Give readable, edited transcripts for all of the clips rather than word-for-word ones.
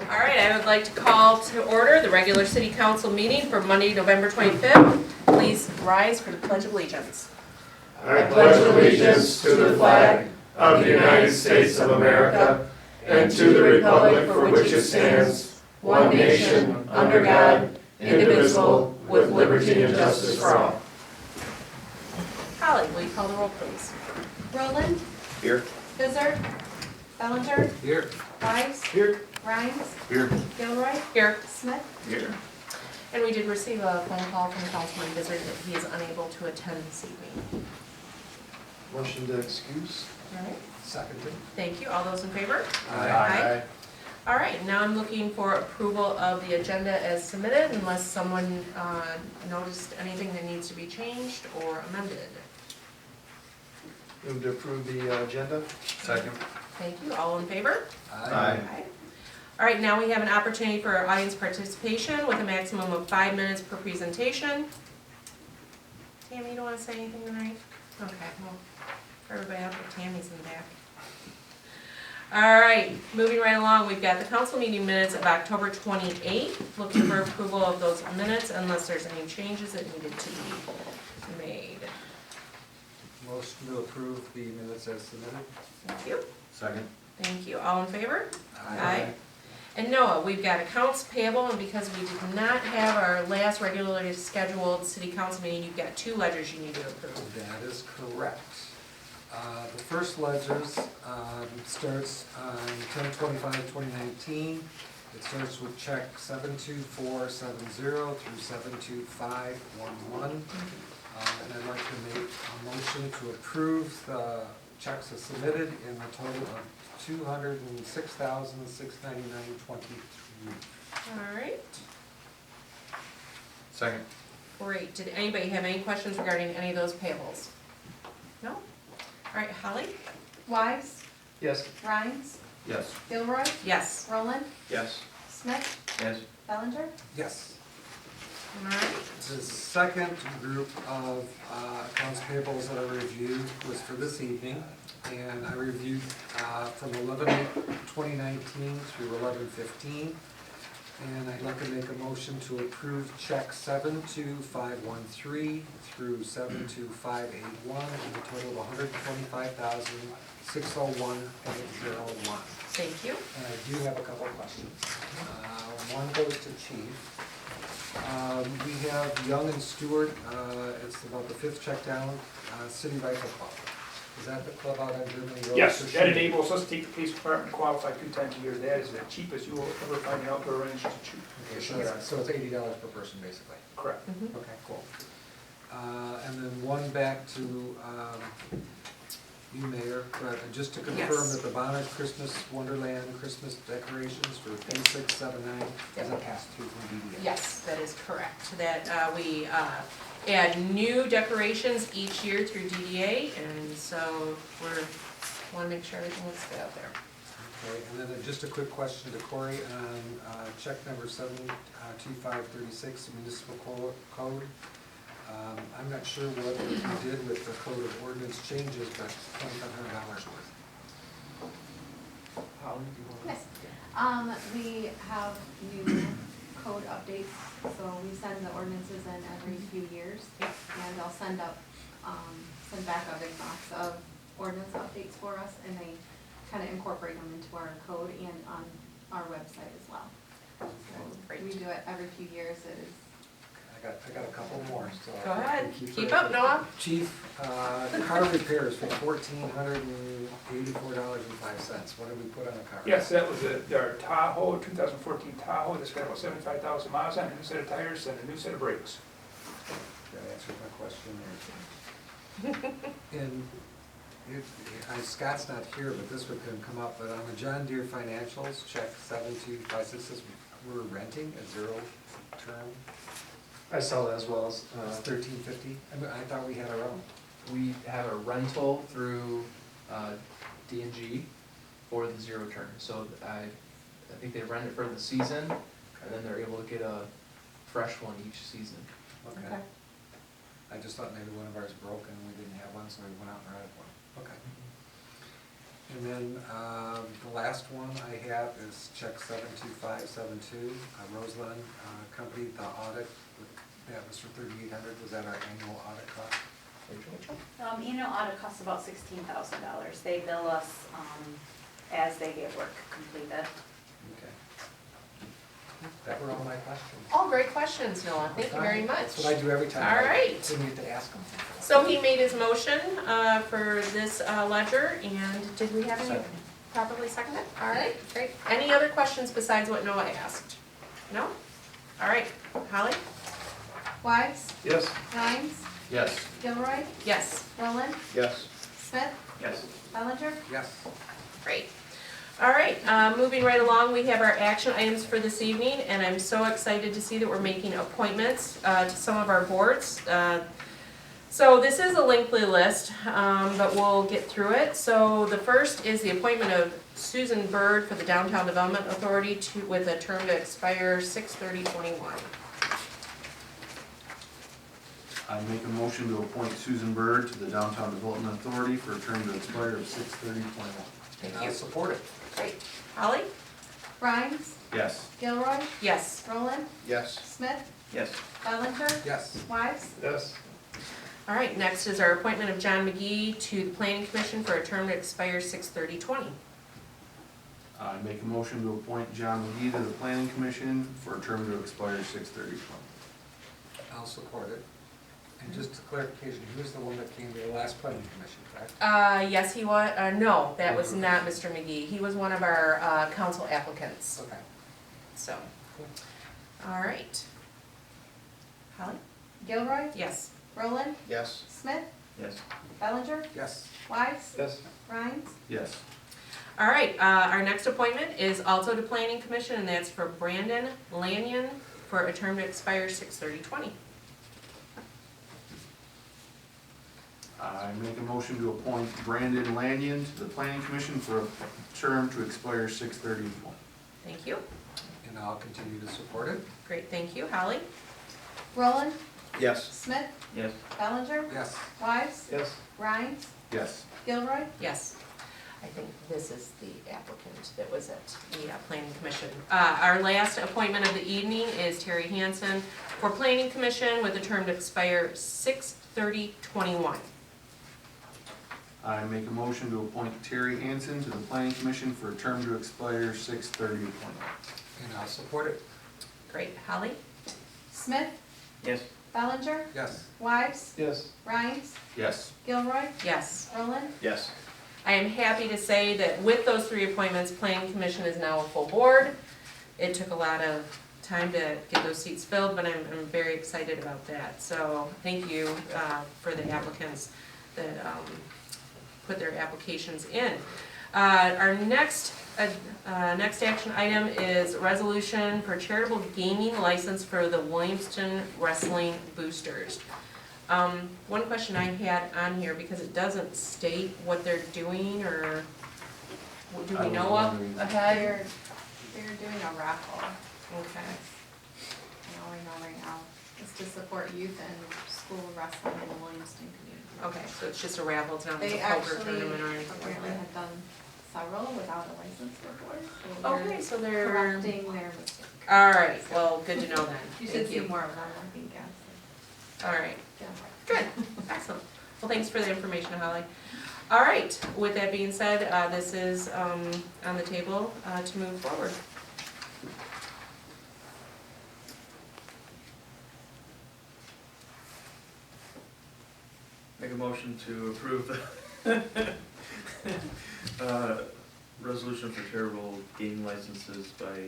All right, I would like to call to order the regular city council meeting for Monday, November 25th. Please rise for the Pledge of Allegiance. I pledge allegiance to the flag of the United States of America and to the republic for which it stands, one nation, under God, indivisible, with liberty and justice for all. Holly, will you call the roll, please? Roland, Here. Bizzard, Bellinger, Here. Wise, Here. Rhines, Here. Gilroy, Here. Smith. Here. And we did receive a phone call from Councilman Bizzard that he is unable to attend this evening. Motion to excuse. All right, Seconded. thank you. All those in favor? Aye. All right, now I'm looking for approval of the agenda as submitted unless someone noticed anything that needs to be changed or amended. Move to approve the agenda. Second. Thank you. All in favor? Aye. All right, now we have an opportunity for audience participation with a maximum of 5 minutes per presentation. Tammy, you don't want to say anything tonight? Okay, well, for everybody out there, Tammy's in the back. All right, moving right along, we've got the council meeting minutes of October 28th. Looking for approval of those minutes unless there's any changes that needed to be made. Motion to approve the minutes as submitted. Thank you. Second. Thank you. All in favor? Aye. And Noah, we've got accounts payable, and because we did not have our last regularly scheduled city council meeting, you've got 2 ledgers you need to approve. That is correct. The first ledgers starts on 10/25/2019. It starts with check 72470 through 72511. And I'd like to make a motion to approve the checks as submitted in the total of $206,699.23. All right, Second. great. Did anybody have any questions regarding any of those payables? No? All right, Holly? Wise, Yes. Rhines, Yes. Gilroy, Yes. Roland, Yes. Smith, Yes. Bellinger. Yes. All right, The second group of accounts payables that I reviewed was for this evening, and I reviewed from 11/8/2019 through 11/15, and I'd like to make a motion to approve check 72513 through 72581 in a total of $125,601.01. thank you. And I do have a couple of questions. One goes to Chief. We have Young and Stewart, it's about the 5th check down, City Rifle Club. Is that the club out on Germany Road? Yes, For that shooting? enables us to take the police department qualified 2 times a year. That is the cheapest you will ever find an outdoor range to shoot. Okay, so it's $80 per person, basically. Correct. Mhm. Okay, cool. And then one back to you, Mayor, but just to confirm Yes. that the Bonner's Christmas Wonderland Christmas decorations for P679 is a pass-through from DDA. Yes, that is correct. That we add new decorations each year through DDA, and so want to make sure everything looks good out there. Okay, and then just a quick question to Corey on check number 72536, municipal code. I'm not sure what we did with the code of ordinance changes, but $2,500 worth. Holly, do you want to? Yes. We have new code updates, so we send the ordinances in every few years. And they'll send back a big box of ordinance updates for us, and they kind of incorporate them into our code and on our website as well. So Great. we do it every few years. It is. I got a couple more, so. Go ahead. Keep Keep right up, Noah. Chief, car repairs for $1,484.05. What did we put on the car? Yes, that was our Tahoe, 2014 Tahoe. That's got about 75,000 miles on it, a new set of tires and a new set of brakes. That answered my question there. And Scott's not here, but this one can come up, but on the John Deere financials, check 7256, we're renting a 0 term. I saw that as well as, It's $13.50. I mean, I thought we had our own. we have a rental through D&G for the 0 turn. So I think they rent it for the season, and then they're able to get a fresh one each season. Okay. I just thought maybe one of ours broke and we didn't have one, so we went out and rented one. Okay. And then the last one I have is check 72572, Roseland Company, the audit, that was for $3,800, was that our annual audit cost? Annual audit costs about $16,000. They bill us as they get work completed. Okay. That were all my questions. All great questions, Noah, thank you very much. That's what I do every time. All right. I didn't get to ask them. So he made his motion for this ledger, and did we have any Second. properly seconded? All right, great. Any other questions besides what Noah asked? No? All right, Holly? Wise, Yes. Rhines, Yes. Gilroy, Yes, Roland, Yes. Smith, Yes. Bellinger. Yes. great. All right, moving right along, we have our action items for this evening, and I'm so excited to see that we're making appointments to some of our boards. So this is a lengthy list, but we'll get through it. So the first is the appointment of Susan Bird for the Downtown Development Authority with a term to expire 6/30/21. I make a motion to appoint Susan Bird to the Downtown Development Authority for a term to expire of 6/30/21. Thank And I'll you. support it. Great. Holly? Rhines, Yes. Gilroy, Yes. Roland, Yes. Smith, Yes. Bellinger, Yes. Wise, Yes. All right, next is our appointment of John McGee to the Planning Commission for a term to expire 6/30/20. I make a motion to appoint John McGee to the Planning Commission for a term to expire 6/30/20. I'll support it. And just a clarification, he was the one that came to the last planning commission, correct? Yes, he was, no, that was not Mr. McGee. He was one of our council applicants, Okay. so. Cool. All right. Holly? Gilroy, Yes. Roland, Yes. Smith, Yes. Bellinger, Yes. Wise, Yes. Rhines, Yes. All right, our next appointment is also to Planning Commission, and that's for Brandon Lanyon for a term to expire 6/30/20. I make a motion to appoint Brandon Lanyon to the Planning Commission for a term to expire 6/30/20. Thank you. And I'll continue to support it. Great, thank you. Holly? Roland, Yes. Smith, Yes. Bellinger, Yes. Wise, Yes. Rhines, Yes. Gilroy, Yes. I think this is the applicant that was at the Planning Commission. Our last appointment of the evening is Terry Hansen for Planning Commission with a term to expire 6/30/21. I make a motion to appoint Terry Hansen to the Planning Commission for a term to expire 6/30/20. And I'll support it. Great. Holly? Smith, Yes. Bellinger, Yes. Wise, Yes. Rhines, Yes. Gilroy, Yes. Roland, Yes. I am happy to say that with those three appointments, Planning Commission is now a full board. It took a lot of time to get those seats filled, but I'm very excited about that. So thank you for the applicants that put their applications in. Our next action item is resolution for charitable gaming license for the Williamston Wrestling Boosters. One question I had on here, because it doesn't state what they're doing, or do I we was know up wondering. ahead? they're doing a raffle. Okay, All I know right now is to support youth and school wrestling in the Williamston community. okay, so it's just a raffle, it's not like They a poker actually tournament or anything like apparently that? have done several without a license before, so Okay, they're so they're, correcting their mistake. alright, well, good to know then, You should thank see you. more of them, I think, yes. Alright, Yeah. good, excellent. Well, thanks for the information, Holly. Alright, with that being said, this is on the table to move forward. Make a motion to approve the resolution for charitable gaming licenses by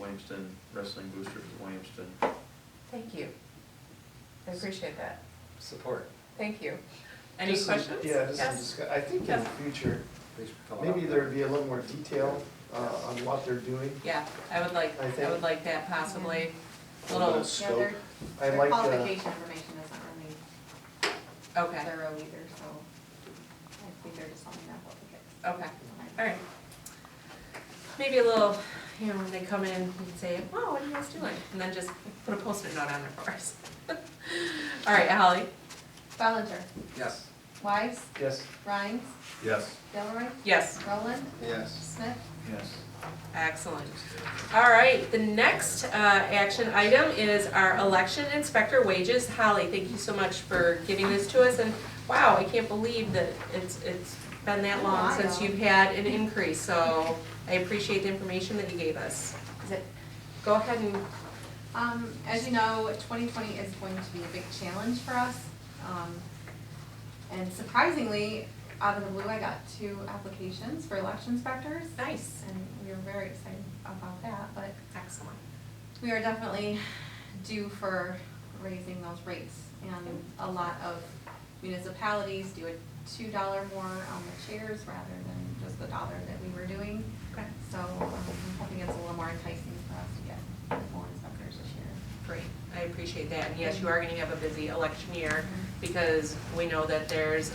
Williamston Wrestling Boosters of Williamston. Thank you. I appreciate that. Support. Thank you. Any Just some- questions? Yeah, just some Yes. discuss, I think in Yes. the future, Please fill it maybe out. there'd be a little more detail on what they're doing. Yeah, I would like that possibly. Little, Yeah, their, I their like the, qualification information isn't really okay, thorough either, so I think they're just something that applicants. okay, alright. Maybe a little, you know, when they come in, you can say, oh, what are you guys doing? And then just put a post-it note on there for us. Alright, Holly? Bellinger, Yes. Wise, Yes. Rhines, Yes. Gilroy, Yes. Roland, Yes. Smith. Yes. Excellent. All right, the next action item is our election inspector wages. Holly, thank you so much for giving this to us, and wow, I can't believe that it's been that long since you've had an increase, so I appreciate the information that you gave us. Go ahead and, As you know, 2020 is going to be a big challenge for us. And surprisingly, out of the blue, I got 2 applications for election inspectors. nice, And we were very excited about that, but excellent. we are definitely due for raising those rates. And a lot of municipalities do a $2 more on the chairs rather than just the $1 that we were doing. Okay, So I'm hoping it's a little more enticing for us to get more inspectors this year. great, I appreciate that. And yes, you are gonna have a busy election year, because we know that there's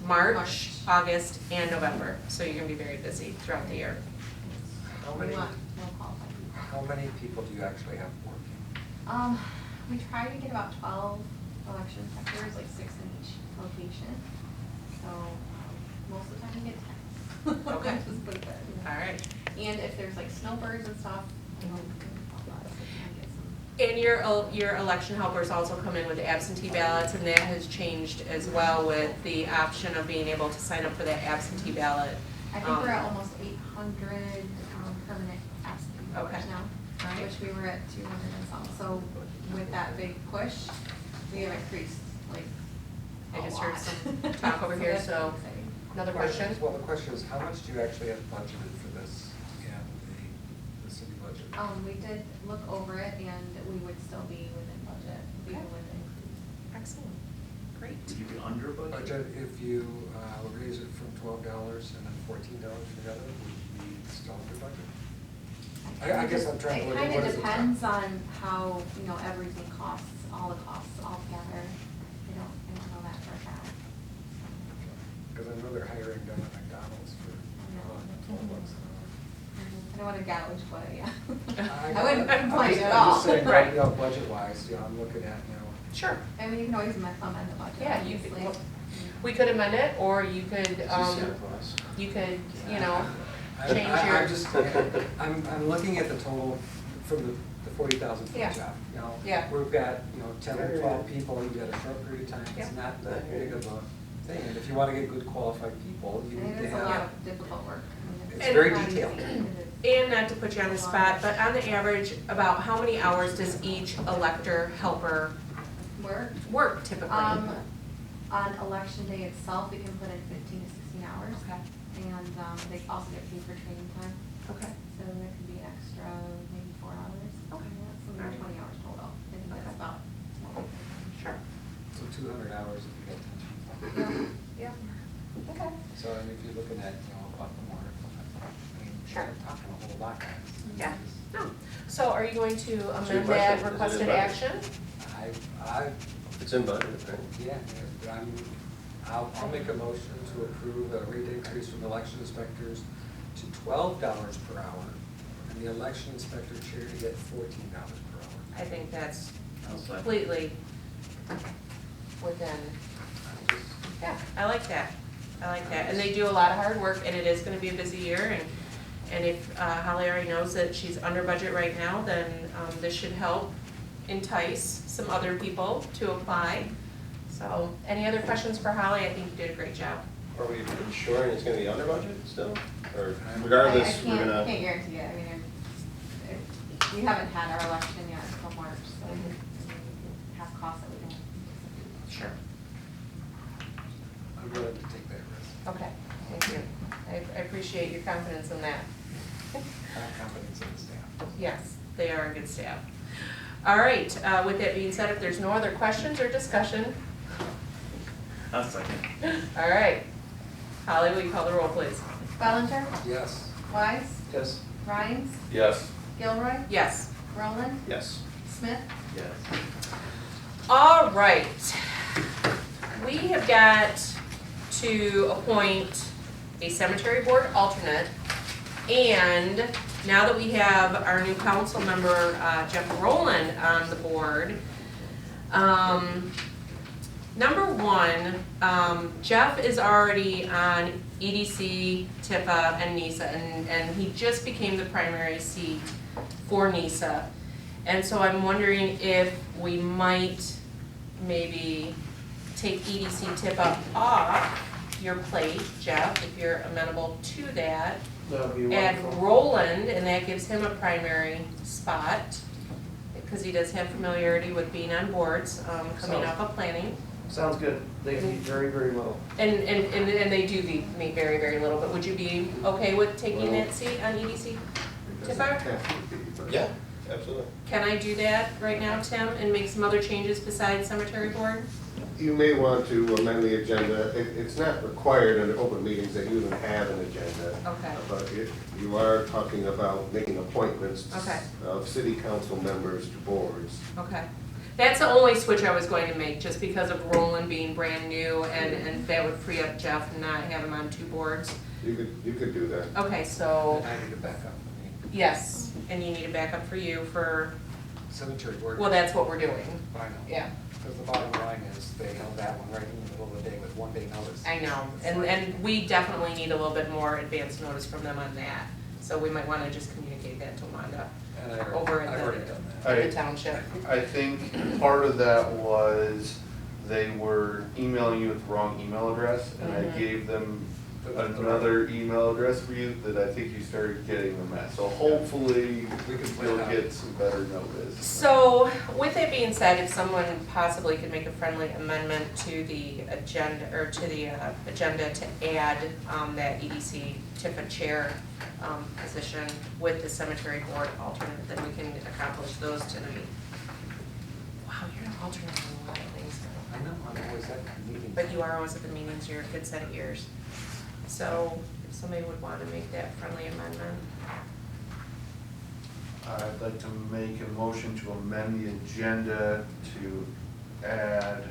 March, March. August, and November, so you're gonna be very busy throughout the year. How We many, want more qualified people. how many people do you actually have working? We try to get about 12 election inspectors, like 6 in each location. So most of the time we get 10. Okay. Just put it there, you know. All right. And if there's like snowbirds and stuff, you know, we can help us if we can get some. And your election helpers also come in with absentee ballots, and that has changed as well with the option of being able to sign up for that absentee ballot. I think we're at almost 800 permanent absentee voters Okay. now, Alright. which we were at 200 and some. So with that big push, we have increased like a I just lot. heard some talk over here, that's so exciting. another question? Well, the question is, how much do you actually have budgeted for this in the city budget? We did look over it and we would still be within budget, even Okay. with the increase. Excellent, great. Would you be under budget? Budget, if you raise it from $12 and then $14 for the other, would you be still under budget? I guess I'm trying to look at what It is kind the of depends on how, you know, everything costs, all the costs all together. I don't know that for a fact. Because I know they're hiring down at McDonald's for $12 an I don't want to gouge, but yeah. hour. I wouldn't complain at I'm all. just saying, Right. you know, budget-wise, you know, I'm looking at, you know, Sure. I mean, you can always amend the budget, Yeah, you could, obviously. we could amend it, or you could, you know, change your. I'm just, I'm looking at the total from the 40,000 for Yeah. the job, you know? Yeah. We've got, 10 or 12 people, you got a short period of time, Yeah. it's not that big of a thing. And if you want to get good qualified people, you need It to is a lot have, of difficult work. I mean, it's very not detailed. easy. It is. And not to put you on the spot, but on the average, about how many hours does each elector helper work typically? On election day itself, we can put in 15 to 16 hours. Okay. And they also get paid for training time, Okay. so there could be extra, maybe 4 hours. Okay. Yeah, so maybe Alright. 20 hours total. I think Okay. that's about what we can. Sure. so 200 hours if you get 10 people. Yeah. Okay. So, and if you're looking at, a couple more, I mean, Sure. we're talking a whole lot, guys. Yeah. No. So are you going to your amend question. that Is it in requested budget? action? I, It's in budget, right? yeah, I'll make a motion to approve a rate increase from election inspectors to $12 per hour, and the election inspector chair to get $14 per hour. I think that's I'll second. completely within, yeah, I like that. I like that. And they do a lot of hard work, and it is gonna be a busy year, and if Holly already knows that she's under budget right now, then this should help entice some other people to apply. So, any other questions for Holly? I think you did a great job. Are we ensuring it's gonna be under budget still? Or regardless, we're I gonna, can't guarantee it. I mean, we haven't had our election yet until March, so we have costs that we can. Sure. I'm willing to take that risk. Okay, thank you. I appreciate your confidence in that. I have confidence in the staff. Yes, they are a good staff. All right, with that being said, if there's no other questions or discussion, I'll second. all right. Holly, will you call the roll, please? Bellinger, Yes. Wise, Yes. Rhines, yes. Gilroy, Yes. Roland, Yes. Smith. Yes. All right. We have got to appoint a cemetery board alternate, and now that we have our new council member, Jeff Rowland, on the board, Number one, Jeff is already on EDC, TIFA, and NISA, and he just became the primary seat for NISA. And so I'm wondering if we might maybe take EDC, TIFA off your plate, Jeff, if you're amenable to that. That'd be Add wonderful. Roland, and that gives him a primary spot, because he does have familiarity with being on boards, coming off of planning. Sounds good. They need very, very little. And they do meet very, very little, but would you be okay with taking that seat on EDC? TIFA? Yeah, absolutely. Can I do that right now, Tim, and make some other changes besides cemetery board? You may want to amend the agenda. It's not required in open meetings that you even have an agenda. Okay. But if you are talking about making appointments Okay. of city council members to boards. Okay. That's the only switch I was going to make, just because of Roland being brand new, and that would free up Jeff and not have him on two boards. You could do that. Okay, so, And I need to back up. yes, and you need a backup for you for, Cemetery board. well, that's what we're doing, I know. yeah. Because the bottom line is they held that one right in the middle of the day with 1 day notice. I know, and we definitely need a little bit more advance notice from them on that, so we might wanna just communicate that to Wanda And over I've in already the, done that. in the township. I think part of that was they were emailing you with the wrong email address, and I Mhm. gave them another email address for you that I think you started getting them at. So hopefully We can you'll find out. get some better notice. So, with that being said, if someone possibly could make a friendly amendment to the agenda, or to the agenda to add that EDC TIFA chair position with the cemetery board alternate, then we can accomplish those tonight. Wow, you're an alternate on a lot of things now. I know, I'm always at meetings. But you are always at the meetings, you're a good set of ears. So, if somebody would want to make that friendly amendment. I'd like to make a motion to amend the agenda to add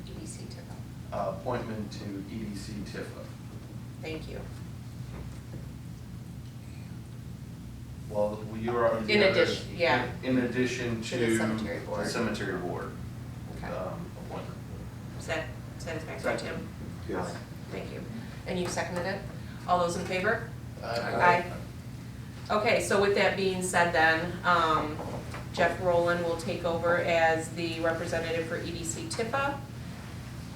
EDC TIFA. appointment to EDC TIFA. Thank you. Well, you are. In addition, yeah. In addition To to the cemetery board. the cemetery board, Okay. appointment. Is that satisfactory, Tim? Yes. Thank you. And you seconded it? All those in favor? Aye. Okay, so with that being said then, Jeff Rowland will take over as the representative for EDC TIFA,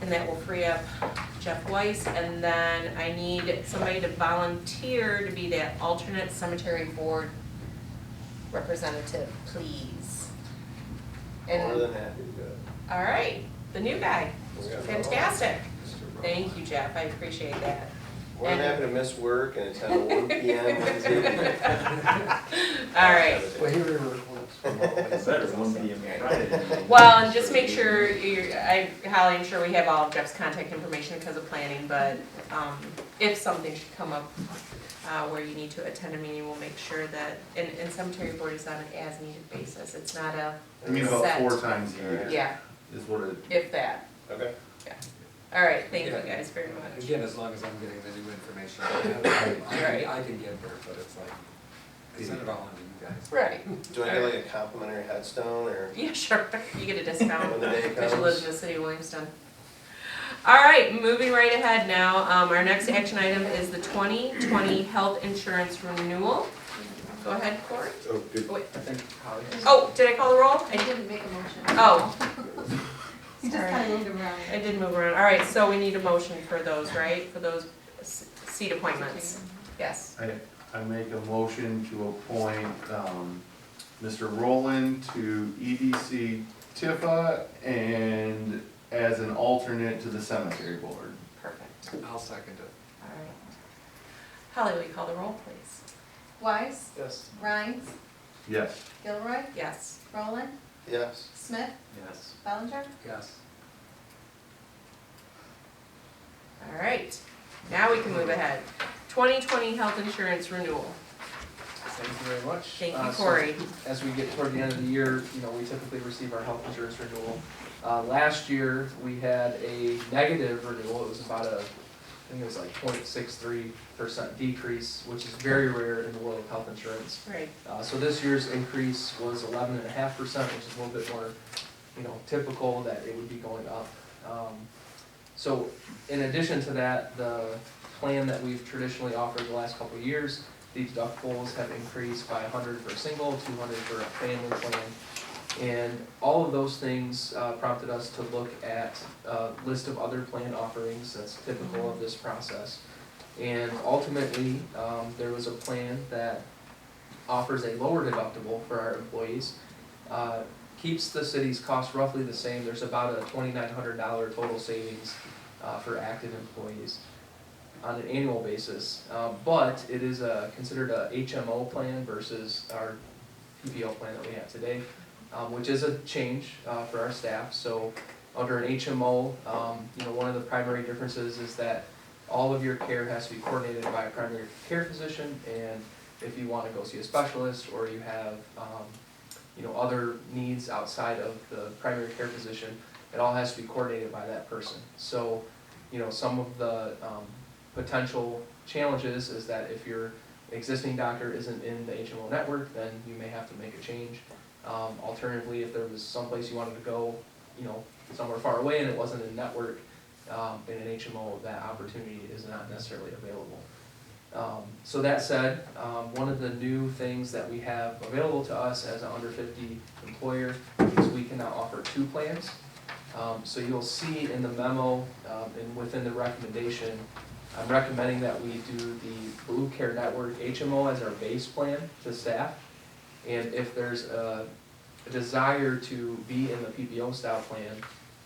and that will free up Jeff Weiss, and then I need somebody to volunteer to be that alternate cemetery board representative, please. And- More than happy to do it. All right, the new guy, We got fantastic. Mr. Thank you, Jeff, I appreciate that. More than happy to miss work and attend a 1 PM Wednesday evening. All right. Well, here we were. Better 1 PM Friday. Well, and just make sure Holly, I'm sure we have all of Jeff's contact information because of planning, but if something should come up where you need to attend a meeting, we'll make sure that, and cemetery board is on an as-needed basis, it's not a I mean, about set. 4 times a year Yeah, is what it. if that. Okay. All right, thank you guys very much. Again, as long as I'm getting the new information. Right. I can get there, but it's like, I send it all on to you guys. Right, Do I get like a complimentary headstone or yeah, sure, you get a discount when the day because you live in comes? the city of Williamston. All right, moving right ahead now, our next action item is the 2020 health insurance renewal. Go ahead, Corey. Oh, good. Wait. I think Holly. Oh, did I call the roll? I didn't make a motion. Oh. You just kind of moved around. I did move around. All right, so we need a motion for those, right? For those seat appointments. Yes. I make a motion to appoint Mr. Rowland to EDC TIFA and as an alternate to the cemetery board. Perfect. I'll second it. All right. Holly, will you call the roll, please? Wise, Yes. Rhines, Yes. Gilroy, Yes. Roland, Yes. Smith, Yes. Bellinger. Yes. All right. Now we can move ahead. 2020 health insurance renewal. Thank you very much. Thank you, So, Corey. as we get toward the end of the year, we typically receive our health insurance renewal. Last year, we had a negative renewal. It was about I think it was like 0.63% decrease, which is very rare in the world of health insurance. Right. So this year's increase was 11.5%, which is a little bit more, typical that it would be going up. So in addition to that, the plan that we've traditionally offered the last couple of years, the deductibles have increased by 100 for a single, 200 for a family plan. And all of those things prompted us to look at a list of other plan offerings that's typical of this process. And ultimately, there was a plan that offers a lower deductible for our employees, keeps the city's costs roughly the same. There's about a $2,900 total savings for active employees on an annual basis. But it is considered a HMO plan versus our PPO plan that we have today, which is a change for our staff. So under an HMO, one of the primary differences is that all of your care has to be coordinated by a primary care physician, and if you want to go see a specialist or you have other needs outside of the primary care physician, it all has to be coordinated by that person. So some of the potential challenges is that if your existing doctor isn't in the HMO network, then you may have to make a change. Alternatively, if there was someplace you wanted to go, somewhere far away and it wasn't in network, in an HMO, that opportunity is not necessarily available. So that said, one of the new things that we have available to us as an under 50 employer is we can now offer 2 plans. So you'll see in the memo and within the recommendation, I'm recommending that we do the Blue Care Network HMO as our base plan to staff. And if there's a desire to be in the PPO style plan,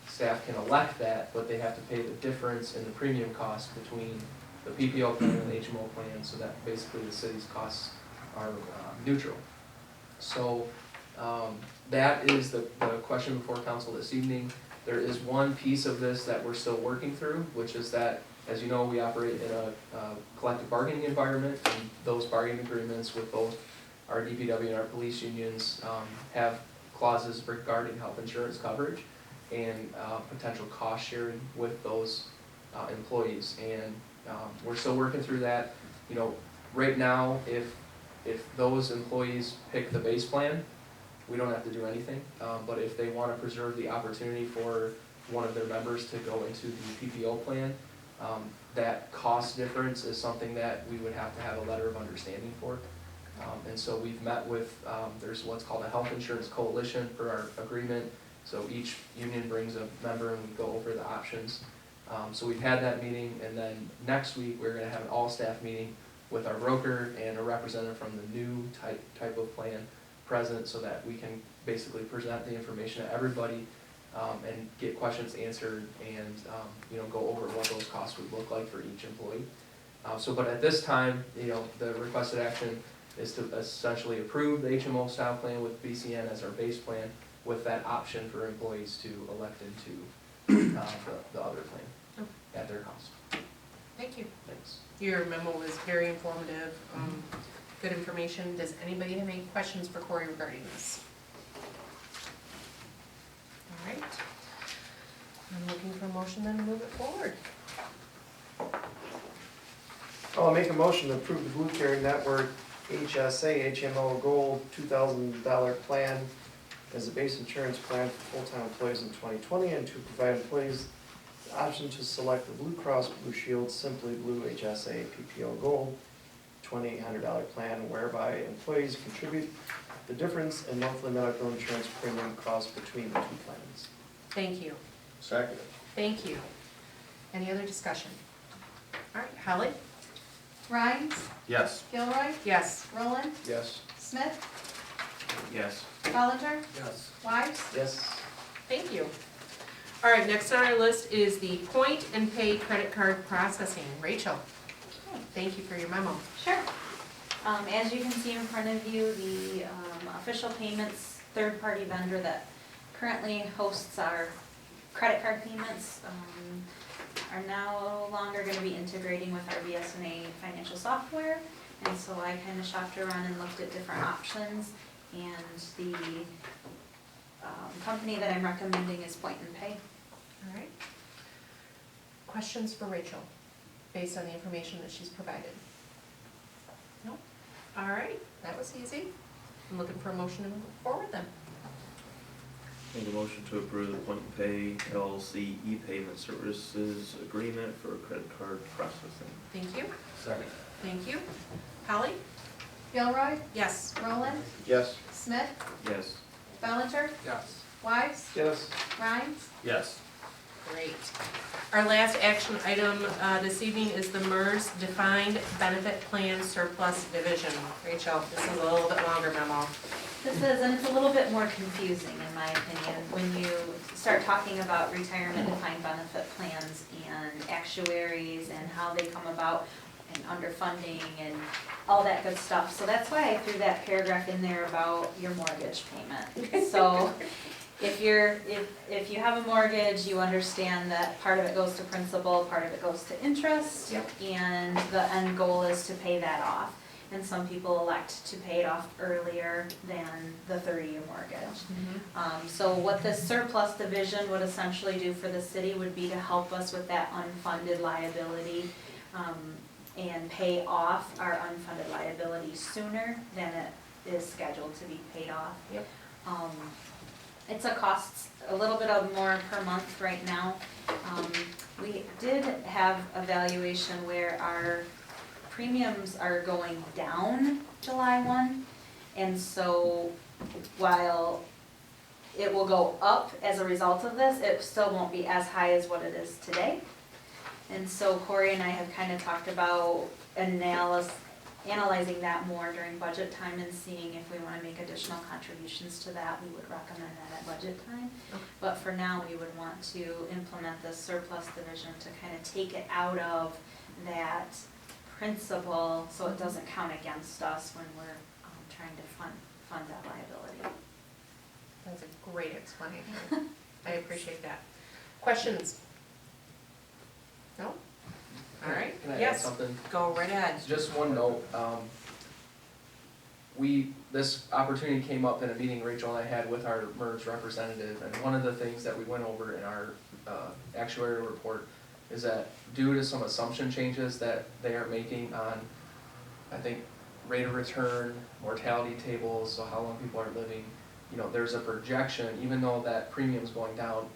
staff can elect that, but they have to pay the difference in the premium cost between the PPO plan and the HMO plan, so that basically the city's costs are neutral. So that is the question before council this evening. There is one piece of this that we're still working through, which is that, as you know, we operate in a collective bargaining environment, and those bargaining agreements with both our DPW and our police unions have clauses regarding health insurance coverage and potential cost sharing with those employees. And we're still working through that. Right now, if those employees pick the base plan, we don't have to do anything. But if they want to preserve the opportunity for one of their members to go into the PPO plan, that cost difference is something that we would have to have a letter of understanding for. And so we've met with, there's what's called a health insurance coalition for our agreement. So each union brings a member and we go over the options. So we've had that meeting, and then next week we're going to have an all-staff meeting with our broker and a representative from the new type of plan present, so that we can basically present the information to everybody and get questions answered and go over what those costs would look like for each employee. But at this time, the requested action is to essentially approve the HMO style plan with BCN as our base plan, with that option for employees to elect into the other plan at their cost. Thank you. Thanks. Your memo was very informative, good information. Does anybody have any questions for Corey regarding this? All right. I'm looking for a motion then to move it forward. I'll make a motion to approve the Blue Care Network HSA HMO Gold $2,000 plan as a base insurance plan for full-time employees in 2020, and to provide employees the option to select the Blue Cross Blue Shield Simply Blue HSA PPO Gold $2,800 plan, whereby employees contribute the difference in monthly medical insurance premium cost between the 2 plans. Thank you. Second. Thank you. Any other discussion? All right, Holly? Rhines, Yes. Gilroy, Yes. Roland, Yes. Smith, Yes. Bellinger, Yes. Wise. Yes. Thank you. All right, next on our list is the point and pay credit card processing. Rachel, thank you for your memo. Sure. As you can see in front of you, the official payments third-party vendor that currently hosts our credit card payments are now no longer going to be integrating with our BS&A financial software. And so I kind of shopped around and looked at different options, and the company that I'm recommending is Point and Pay. All right. Questions for Rachel, based on the information that she's provided? No? All right, that was easy. I'm looking for a motion to move forward then. Make a motion to approve the Point and Pay LLC e-payment services agreement for credit card processing. Thank you, Second. thank you. Holly? Gilroy, Yes. Roland, Yes. Smith, Yes. Bellinger, Yes. Wise, Yes. Rhines, Yes. Great. Our last action item this evening is the MERS Defined Benefit Plan Surplus Division. Rachel, this is a little bit longer memo. This is, and it's a little bit more confusing in my opinion, when you start talking about retirement defined benefit plans and actuaries and how they come about and underfunding and all that good stuff. So that's why I threw that paragraph in there about your mortgage payment. So if you have a mortgage, you understand that part of it goes to principal, part of it goes to interest. Yep. And the end goal is to pay that off. And some people elect to pay it off earlier than the 30-year mortgage. So what this surplus division would essentially do for the city would be to help us with that unfunded liability and pay off our unfunded liability sooner than it is scheduled to be paid off. Yep. It's a cost a little bit of more per month right now. We did have a valuation where our premiums are going down July 1. And so while it will go up as a result of this, it still won't be as high as what it is today. And so Corey and I have kind of talked about analyzing that more during budget time and seeing if we want to make additional contributions to that. We would recommend that at budget time. Okay. But for now, we would want to implement this surplus division to kind of take it out of that principal so it doesn't count against us when we're trying to fund that liability. That's a great explanation. I appreciate that. Questions? No? All right, Can I add yes, something? go right ahead. Just one note, this opportunity came up in a meeting Rachel and I had with our MERS representative, and one of the things that we went over in our actuarial report is that due to some assumption changes that they are making on, I think, rate of return, mortality tables, so how long people are living, there's a projection, even though that premium's going down,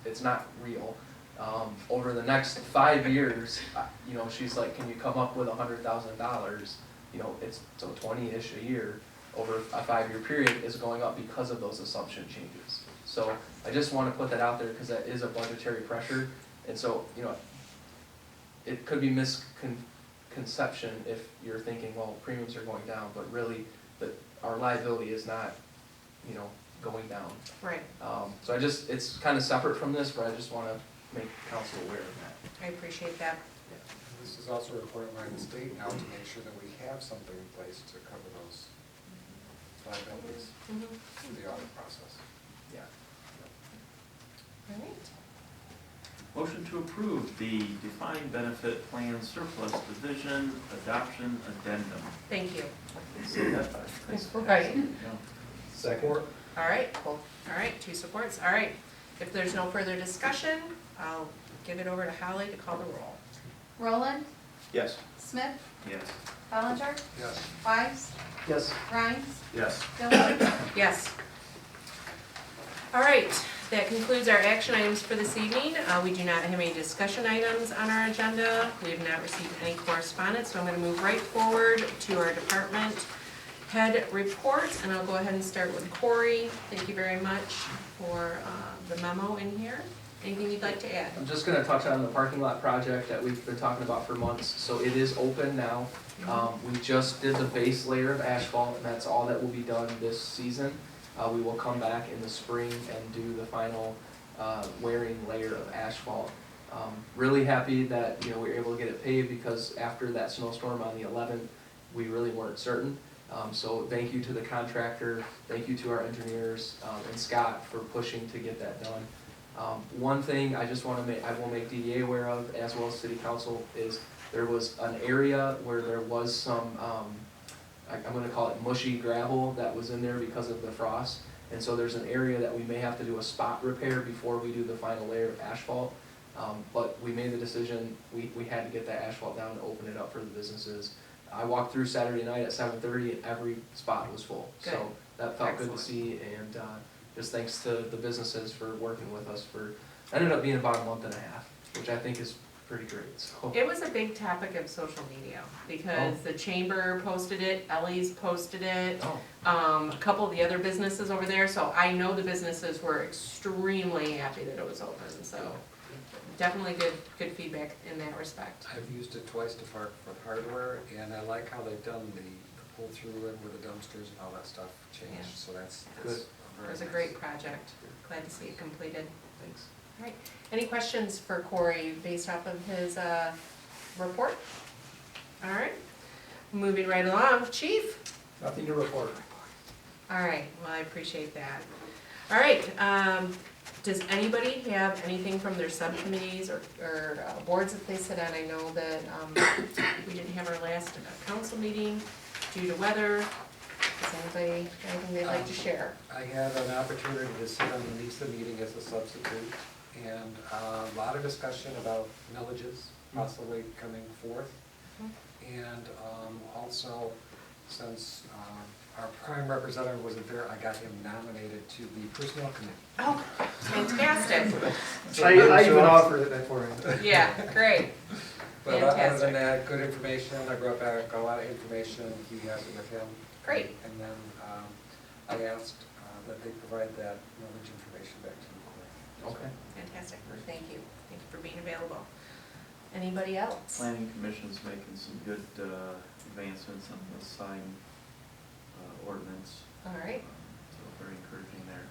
it's not real. Over the next 5 years, she's like, can you come up with $100,000? It's so 20-ish a year over a 5-year period is going up because of those assumption changes. So I just want to put that out there because that is a budgetary pressure. And so, it could be misconception if you're thinking, well, premiums are going down, but really our liability is not, going down. Right, So it's kind of separate from this, but I just want to make council aware of that. I appreciate that. This is also reported by the state now to make sure that we have something in place to cover those liabilities through the audit process. Yeah. All right. Motion to approve the defined benefit plan surplus division adoption addendum. Thank you. Say that fast. Right. Yeah. Second. All right, cool. All right, 2 supports. All right. If there's no further discussion, I'll give it over to Holly to call the roll. Roland, Yes. Smith, Yes. Bellinger, Yes. Wise, Yes. Rhines, Yes. Gilroy. Yes. All right, that concludes our action items for this evening. We do not have any discussion items on our agenda. We have not received any correspondence, so I'm going to move right forward to our department head reports, and I'll go ahead and start with Corey. Thank you very much for the memo in here. Anything you'd like to add? I'm just gonna touch on the parking lot project that we've been talking about for months. So it is open now. We just did the base layer of asphalt, and that's all that will be done this season. We will come back in the spring and do the final wearing layer of asphalt. Really happy that we were able to get it paved, because after that snowstorm on the 11th, we really weren't certain. So thank you to the contractor, thank you to our engineers, and Scott for pushing to get that done. One thing I just want to I will make DDA aware of, as well as City Council, is there was an area where there was some, I'm going to call it mushy gravel that was in there because of the frost. And so there's an area that we may have to do a spot repair before we do the final layer of asphalt. But we made the decision, we had to get that asphalt down to open it up for the businesses. I walked through Saturday night at 7:30 and every spot was full. Good. So that felt good to Excellent. see, and just thanks to the businesses for working with us for, ended up being about a month and a half, which I think is pretty great, so. It was a big topic of social media, because the chamber posted it, Ellie's posted it, Oh, a couple of the other businesses over there, so I know the businesses were extremely happy that it was open, so definitely good feedback in that respect. I've used it twice to park for hardware, and I like how they've done the pull through and where the dumpsters and all that stuff Yeah. changed, so that's Good. It very was a nice. great project, glad to see it completed. thanks. All right, any questions for Corey based off of his report? All right, moving right along, Chief? Nothing to report. All right, well, I appreciate that. All right, does anybody have anything from their subcommittees or boards that they sit on? I know that we didn't have our last council meeting due to weather. Does anybody, anything they'd like to share? I had an opportunity to sit on the NISA meeting as a substitute, and a lot of discussion about villages possibly coming forth. And also, since our prime representative wasn't there, I got him nominated to the personnel committee. Oh, fantastic. I even offered it beforehand. Yeah, great. But other Fantastic. than that, good information, I brought back a lot of information, he has it with him. Great. And then I asked that they provide that knowledge information back to me. Okay. Fantastic, thank you. Thank you for being available. Anybody else? Planning Commission's making some good advancements on the sign ordinance, All right, so very encouraging there.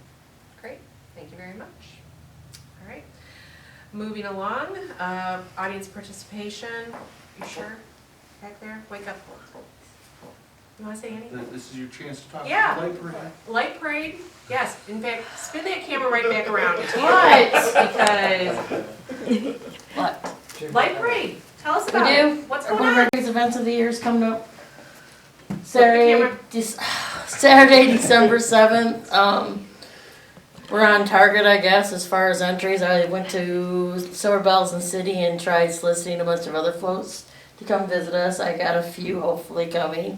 great, thank you very much. All right, moving along, audience participation, you sure? Back there, wake up. You wanna say anything? This is your chance to talk Yeah. about the light parade. Light parade, yes, in fact, spin that camera right back around. Because, What? light parade, tell us We about do. it. What's One going of on? our biggest events of the year is coming up. camera. Saturday, December 7th. We're on target, I guess, as far as entries. I went to Silver Bells and City and tried soliciting a bunch of other folks to come visit us. I got a few hopefully coming.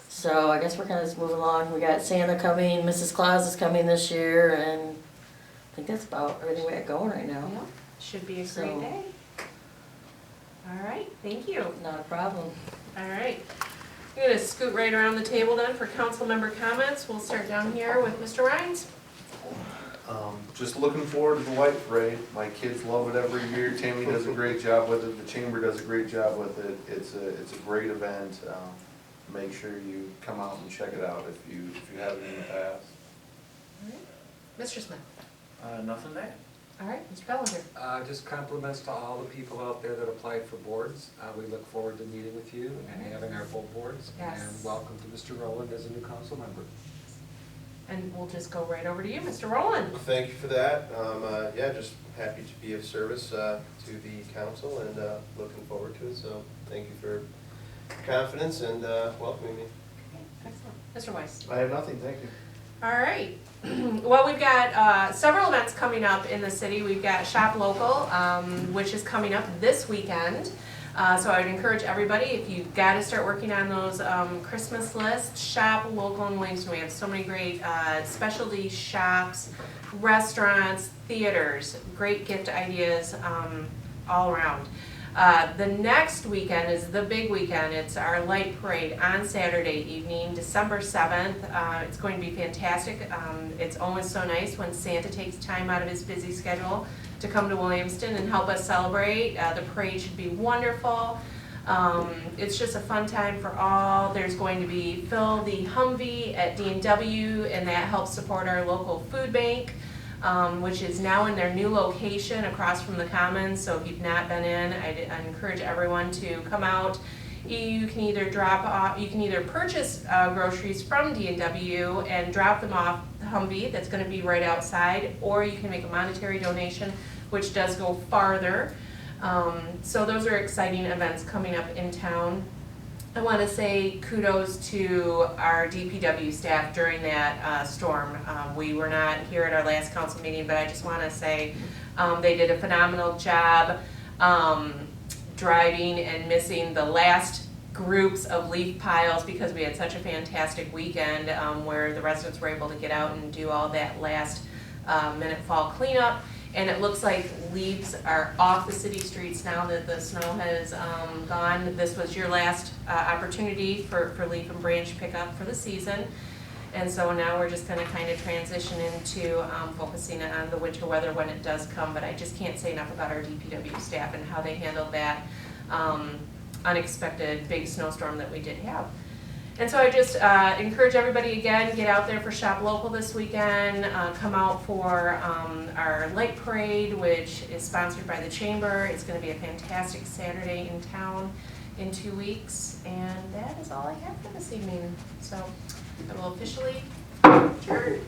So I guess we're kind of just moving along. We got Santa coming, Mrs. Claus is coming this year, and I think that's about everything we got going right now. Yeah, should be a great So- day. All right, thank you. Not a problem. All right. I'm gonna scoot right around the table then for council member comments. We'll start down here with Mr. Rhines. Just looking forward to the light parade. My kids love it every year. Tammy does a great job with it. The chamber does a great job with it. It's a great event. Make sure you come out and check it out if you haven't in the past. All right. Mr. Smith. Nothing to add. All right, Mr. Bellinger. Just compliments to all the people out there that applied for boards. We look forward to meeting with you and having our full boards. Yes. And welcome to Mr. Rowland as a new council member. And we'll just go right over to you, Mr. Rowland. Well, thank you for that. Yeah, just happy to be of service to the council and looking forward to it. So thank you for your confidence and welcoming me. Excellent. Mr. Weiss. I have nothing, thank you. All right. Well, we've got several events coming up in the city. We've got Shop Local, which is coming up this weekend. So I would encourage everybody, if you've got to start working on those Christmas lists, Shop Local in Williamston. We have so many great specialty shops, restaurants, theaters, great gift ideas all around. The next weekend is the big weekend. It's our light parade on Saturday evening, December 7th. It's going to be fantastic. It's always so nice when Santa takes time out of his busy schedule to come to Williamston and help us celebrate. The parade should be wonderful. It's just a fun time for all. There's going to be Phil the Humvee at D&W, and that helps support our local food bank, which is now in their new location across from the Commons. So if you've not been in, I encourage everyone to come out. You can either purchase groceries from D&W and drop them off the Humvee that's going to be right outside, or you can make a monetary donation, which does go farther. So those are exciting events coming up in town. I want to say kudos to our DPW staff during that storm. We were not here at our last council meeting, but I just want to say they did a phenomenal job driving and missing the last groups of leaf piles because we had such a fantastic weekend where the residents were able to get out and do all that last minute fall cleanup. And it looks like leaves are off the city streets now that the snow has gone. This was your last opportunity for leaf and branch pickup for the season. And so now we're just gonna kind of transition into focusing on the winter weather when it does come, but I just can't say enough about our DPW staff and how they handled that unexpected big snowstorm that we did have. And so I just encourage everybody again, get out there for Shop Local this weekend, come out for our light parade, which is sponsored by the Chamber. It's gonna be a fantastic Saturday in town in 2 weeks, and that is all I have for this evening. So I will officially adjourn.